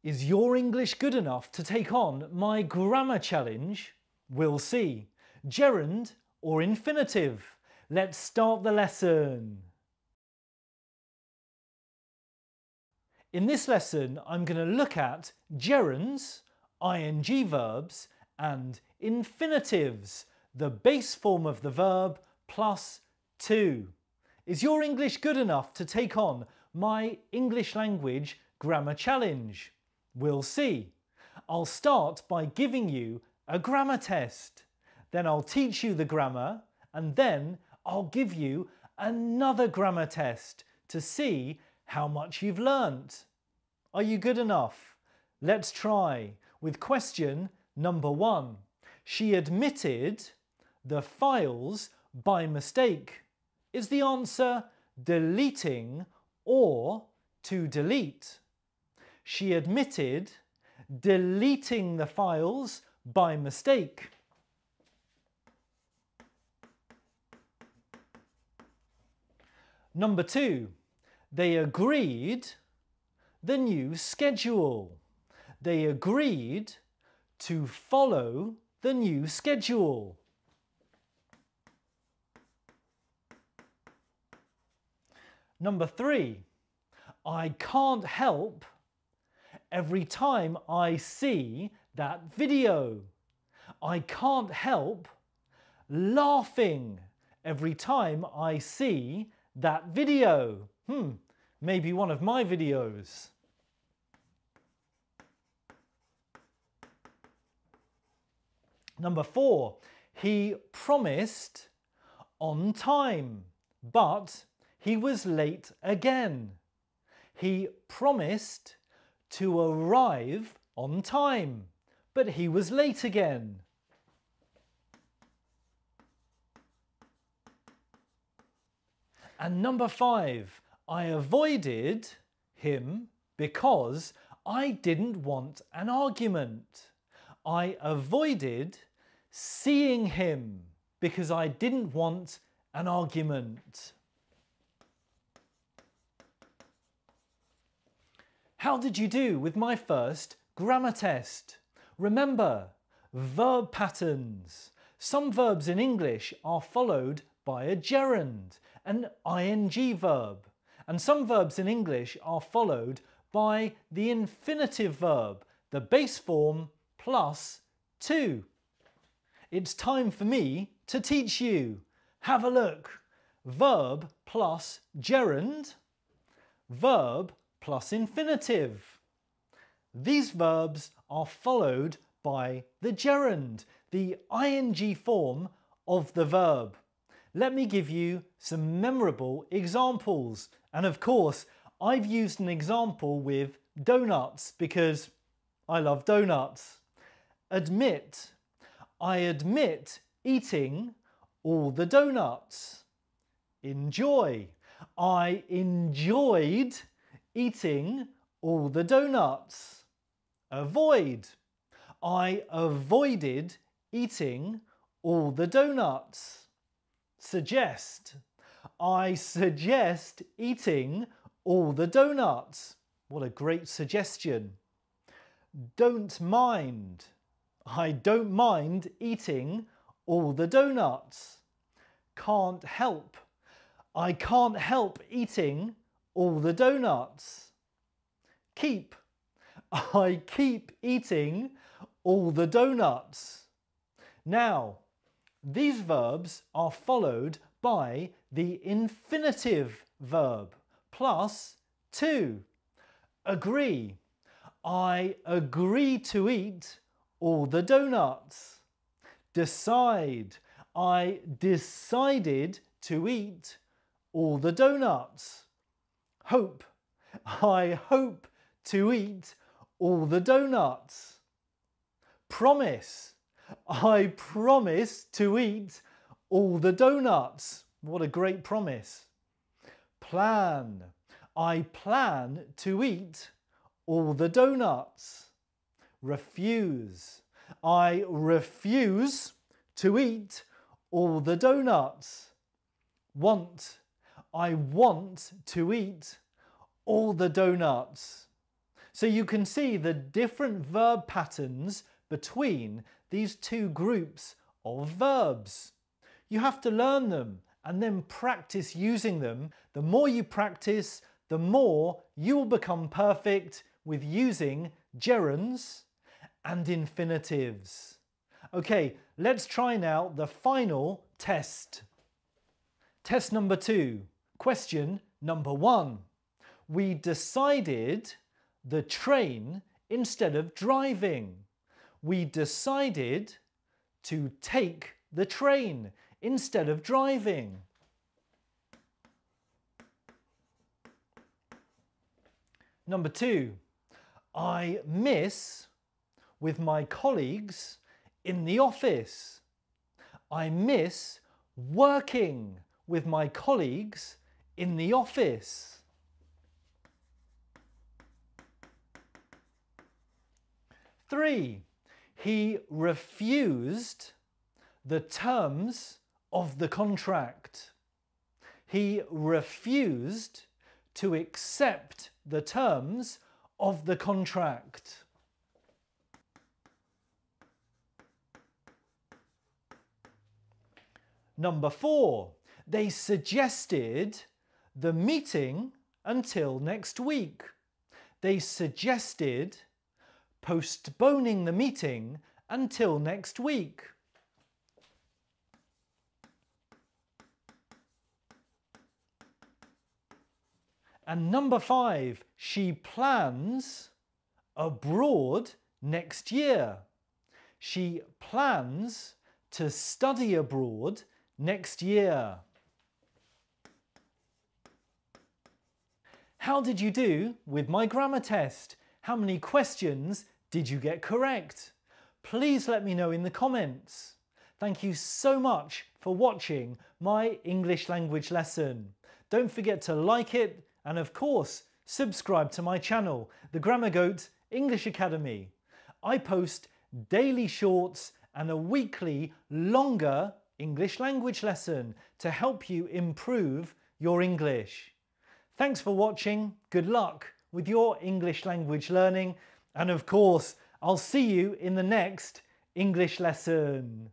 Is your English good enough to take on my grammar challenge? We'll see. Gerund or infinitive? Let's start the lesson. In this lesson, I'm going to look at gerunds, ing verbs, and infinitives, the base form of the verb plus to. Is your English good enough to take on my English language grammar challenge? We'll see. I'll start by giving you a grammar test. Then I'll teach you the grammar, and then I'll give you another grammar test to see how much you've learnt. Are you good enough? Let's try with question number 1. She admitted the files by mistake. Is the answer deleting or to delete? She admitted deleting the files by mistake. Number 2, they agreed the new schedule. They agreed to follow the new schedule. Number 3, I can't help every time I see that video. I can't help laughing every time I see that video. Maybe one of my videos. Number 4, he promised on time, but he was late again. He promised to arrive on time, but he was late again. And number 5, I avoided him because I didn't want an argument. I avoided seeing him because I didn't want an argument. How did you do with my first grammar test? Remember, verb patterns. Some verbs in English are followed by a gerund, an ing verb, and some verbs in English are followed by the infinitive verb, the base form plus to. It's time for me to teach you. Have a look. Verb plus gerund, verb plus infinitive. These verbs are followed by the gerund, the ing form of the verb. Let me give you some memorable examples. And of course, I've used an example with donuts because I love donuts. Admit. I admit eating all the donuts. Enjoy. I enjoyed eating all the donuts. Avoid. I avoided eating all the donuts. Suggest. I suggest eating all the donuts. What a great suggestion. Don't mind. I don't mind eating all the donuts. Can't help. I can't help eating all the donuts. Keep. I keep eating all the donuts. Now, these verbs are followed by the infinitive verb plus to. Agree. I agree to eat all the donuts. Decide. I decided to eat all the donuts. Hope. I hope to eat all the donuts. Promise. I promise to eat all the donuts. What a great promise. Plan. I plan to eat all the donuts. Refuse. I refuse to eat all the donuts. Want. I want to eat all the donuts. So you can see the different verb patterns between these two groups of verbs. You have to learn them and then practice using them. The more you practice, the more you will become perfect with using gerunds and infinitives. Okay, let's try now the final test. Test number 2. Question number 1. We decided the train instead of driving. We decided to take the train instead of driving. Number 2. I miss with my colleagues in the office. I miss working with my colleagues in the office. Three, he refused the terms of the contract. He refused to accept the terms of the contract. Number 4, they suggested the meeting until next week. They suggested postponing the meeting until next week. And number 5, she plans abroad next year. She plans to study abroad next year. How did you do with my grammar test? How many questions did you get correct? Please let me know in the comments. Thank you so much for watching my English language lesson. Don't forget to like it and of course subscribe to my channel, The Grammar Goat English Academy. I post daily shorts and a weekly longer English language lesson to help you improve your English. Thanks for watching, good luck with your English language learning, and of course I'll see you in the next English lesson.